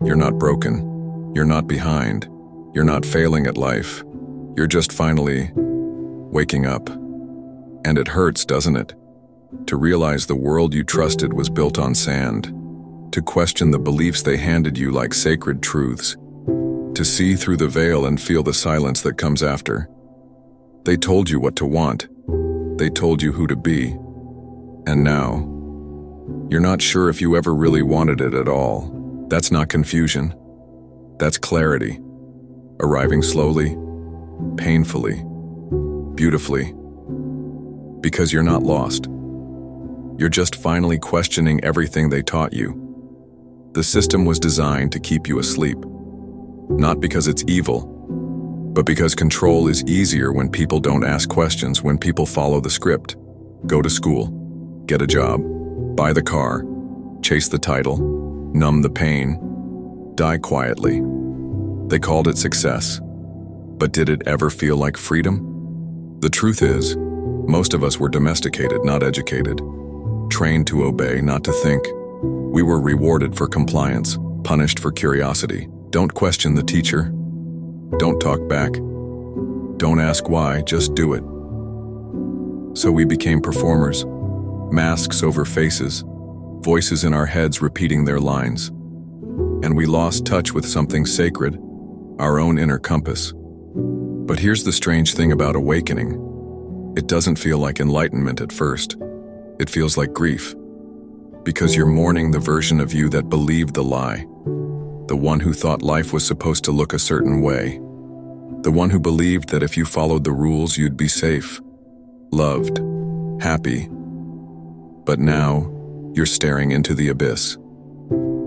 You're not broken. You're not behind. You're not failing at life. You're just finally waking up. And it hurts, doesn't it? To realize the world you trusted was built on sand. To question the beliefs they handed you like sacred truths. To see through the veil and feel the silence that comes after. They told you what to want. They told you who to be. And now, you're not sure if you ever really wanted it at all. That's not confusion. That's clarity. Arriving slowly, painfully, beautifully. Because you're not lost. You're just finally questioning everything they taught you. The system was designed to keep you asleep. Not because it's evil, but because control is easier when people don't ask questions, when people follow the script. Go to school, get a job, buy the car, chase the title, numb the pain, die quietly. They called it success. But did it ever feel like freedom? The truth is, most of us were domesticated, not educated. Trained to obey, not to think. We were rewarded for compliance, punished for curiosity. Don't question the teacher. Don't talk back. Don't ask why, just do it. So we became performers, masks over faces, voices in our heads repeating their lines. And we lost touch with something sacred, our own inner compass. But here's the strange thing about awakening. It doesn't feel like enlightenment at first. It feels like grief. Because you're mourning the version of you that believed the lie. The one who thought life was supposed to look a certain way. The one who believed that if you followed the rules, you'd be safe, loved, happy. But now, you're staring into the abyss.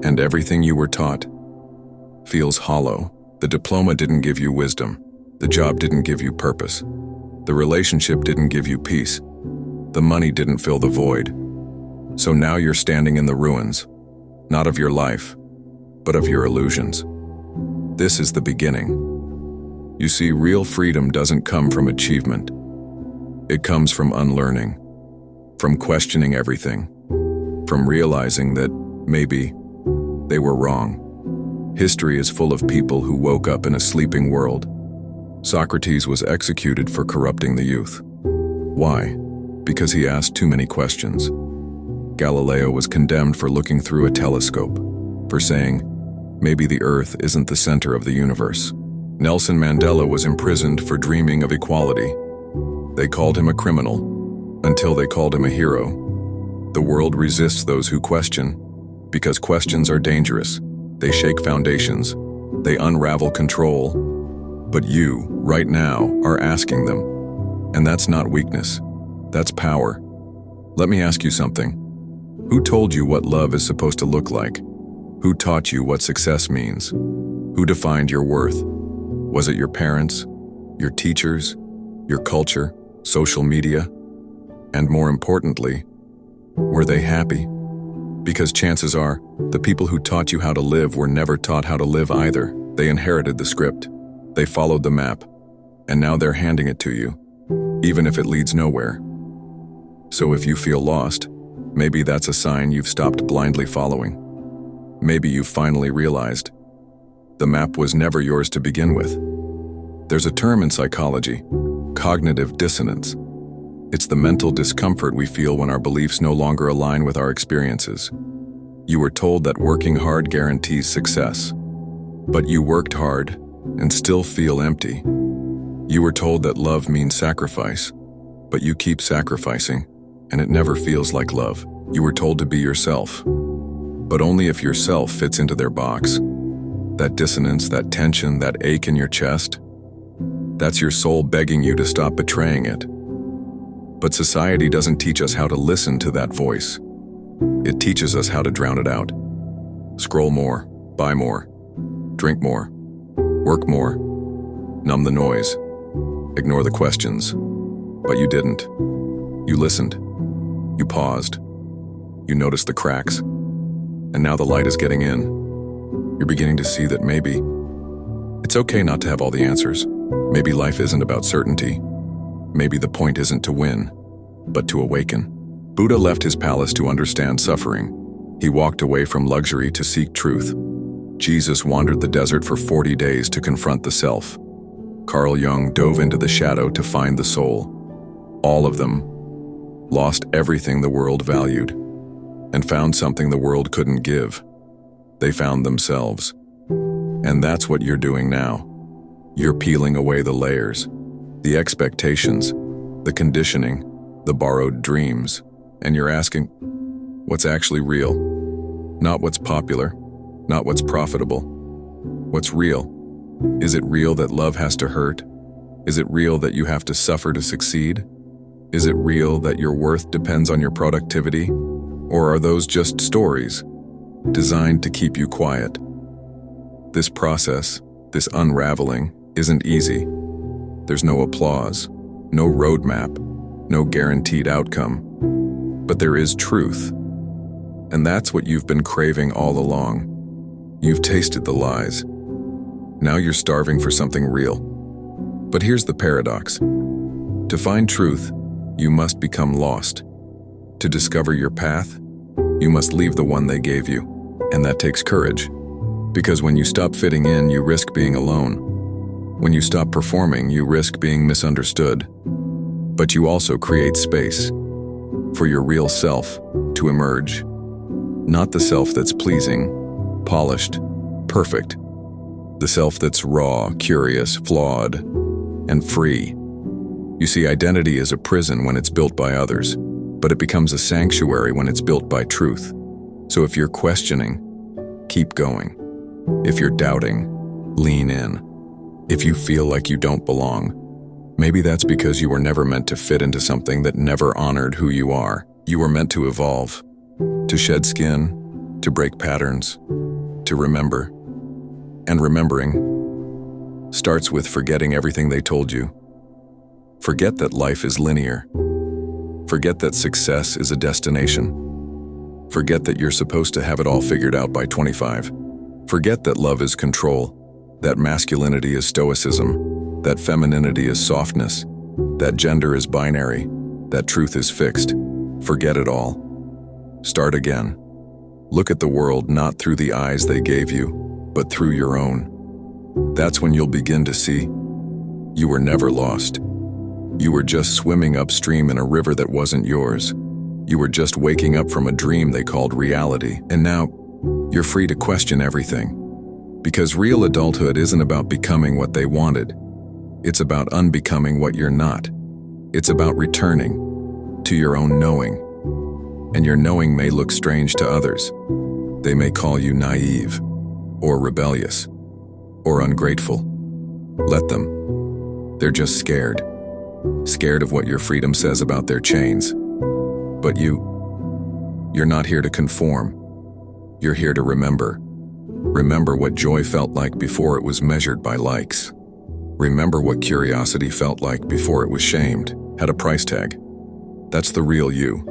And everything you were taught feels hollow. The diploma didn't give you wisdom. The job didn't give you purpose. The relationship didn't give you peace. The money didn't fill the void. So now you're standing in the ruins, not of your life, but of your illusions. This is the beginning. You see, real freedom doesn't come from achievement. It comes from unlearning, from questioning everything, from realizing that maybe they were wrong. History is full of people who woke up in a sleeping world. Socrates was executed for corrupting the youth. Why? Because he asked too many questions. Galileo was condemned for looking through a telescope, for saying, maybe the Earth isn't the center of the universe. Nelson Mandela was imprisoned for dreaming of equality. They called him a criminal, until they called him a hero. The world resists those who question, because questions are dangerous. They shake foundations. They unravel control. But you, right now, are asking them. And that's not weakness. That's power. Let me ask you something. Who told you what love is supposed to look like? Who taught you what success means? Who defined your worth? Was it your parents, your teachers, your culture, social media? And more importantly, were they happy? Because chances are, the people who taught you how to live were never taught how to live either. They inherited the script. They followed the map. And now they're handing it to you, even if it leads nowhere. So if you feel lost, maybe that's a sign you've stopped blindly following. Maybe you've finally realized the map was never yours to begin with. There's a term in psychology, cognitive dissonance. It's the mental discomfort we feel when our beliefs no longer align with our experiences. You were told that working hard guarantees success, but you worked hard and still feel empty. You were told that love means sacrifice, but you keep sacrificing, and it never feels like love. You were told to be yourself, but only if yourself fits into their box. That dissonance, that tension, that ache in your chest, that's your soul begging you to stop betraying it. But society doesn't teach us how to listen to that voice. It teaches us how to drown it out. Scroll more, buy more, drink more, work more, numb the noise, ignore the questions. But you didn't. You listened. You paused. You noticed the cracks. And now the light is getting in. You're beginning to see that maybe it's okay not to have all the answers. Maybe life isn't about certainty. Maybe the point isn't to win, but to awaken. Buddha left his palace to understand suffering. He walked away from luxury to seek truth. Jesus wandered the desert for 40 days to confront the self. Carl Jung dove into the shadow to find the soul. All of them lost everything the world valued and found something the world couldn't give. They found themselves. And that's what you're doing now. You're peeling away the layers, the expectations, the conditioning, the borrowed dreams, and you're asking, what's actually real? Not what's popular, not what's profitable. What's real? Is it real that love has to hurt? Is it real that you have to suffer to succeed? Is it real that your worth depends on your productivity? Or are those just stories designed to keep you quiet? This process, this unraveling, isn't easy. There's no applause, no roadmap, no guaranteed outcome. But there is truth. And that's what you've been craving all along. You've tasted the lies. Now you're starving for something real. But here's the paradox. To find truth, you must become lost. To discover your path, you must leave the one they gave you. And that takes courage. Because when you stop fitting in, you risk being alone. When you stop performing, you risk being misunderstood. But you also create space for your real self to emerge. Not the self that's pleasing, polished, perfect. The self that's raw, curious, flawed, and free. You see, identity is a prison when it's built by others, but it becomes a sanctuary when it's built by truth. So if you're questioning, keep going. If you're doubting, lean in. If you feel like you don't belong, maybe that's because you were never meant to fit into something that never honored who you are. You were meant to evolve, to shed skin, to break patterns, to remember. And remembering starts with forgetting everything they told you. Forget that life is linear. Forget that success is a destination. Forget that you're supposed to have it all figured out by 25. Forget that love is control, that masculinity is stoicism, that femininity is softness, that gender is binary, that truth is fixed. Forget it all. Start again. Look at the world not through the eyes they gave you, but through your own. That's when you'll begin to see you were never lost. You were just swimming upstream in a river that wasn't yours. You were just waking up from a dream they called reality, and now you're free to question everything. Because real adulthood isn't about becoming what they wanted. It's about unbecoming what you're not. It's about returning to your own knowing. And your knowing may look strange to others. They may call you naive, or rebellious, or ungrateful. Let them. They're just scared. Scared of what your freedom says about their chains. But you're not here to conform. You're here to remember. Remember what joy felt like before it was measured by likes. Remember what curiosity felt like before it was shamed, had a price tag. That's the real you.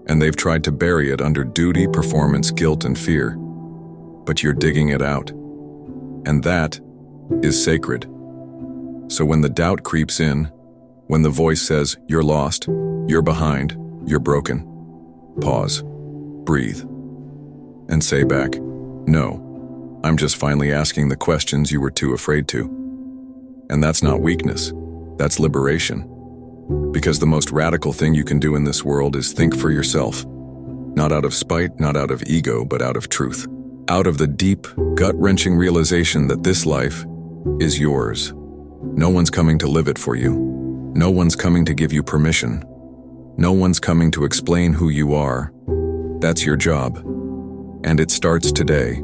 And they've tried to bury it under duty, performance, guilt, and fear. But you're digging it out. And that is sacred. So when the doubt creeps in, when the voice says, you're lost, you're behind, you're broken, pause, breathe, and say back, no, I'm just finally asking the questions you were too afraid to. And that's not weakness, that's liberation. Because the most radical thing you can do in this world is think for yourself. Not out of spite, not out of ego, but out of truth. Out of the deep, gut-wrenching realization that this life is yours. No one's coming to live it for you. No one's coming to give you permission. No one's coming to explain who you are. That's your job. And it starts today.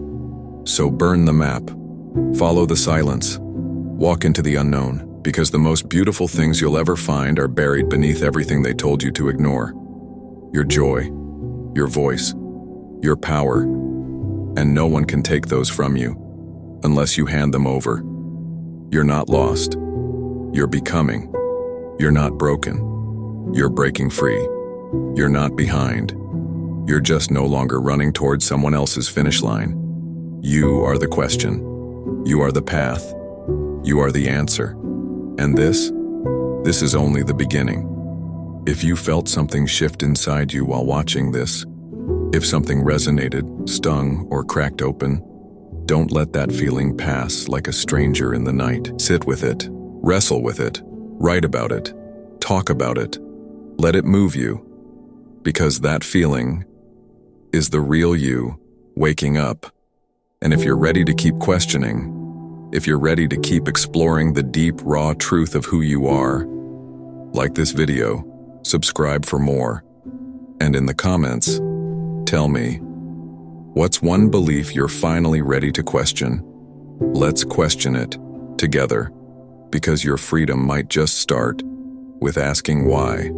So burn the map. Follow the silence. Walk into the unknown, because the most beautiful things you'll ever find are buried beneath everything they told you to ignore. Your joy, your voice, your power. And no one can take those from you unless you hand them over. You're not lost. You're becoming. You're not broken. You're breaking free. You're not behind. You're just no longer running towards someone else's finish line. You are the question. You are the path. You are the answer. And this is only the beginning. If you felt something shift inside you while watching this, if something resonated, stung, or cracked open, Don't let that feeling pass like a stranger in the night. Sit with it, wrestle with it, write about it, talk about it. Let it move you, because that feeling is the real you waking up. And if you're ready to keep questioning, if you're ready to keep exploring the deep, raw truth of who you are, like this video, subscribe for more, and in the comments, tell me, what's one belief you're finally ready to question? Let's question it together, because your freedom might just start with asking why.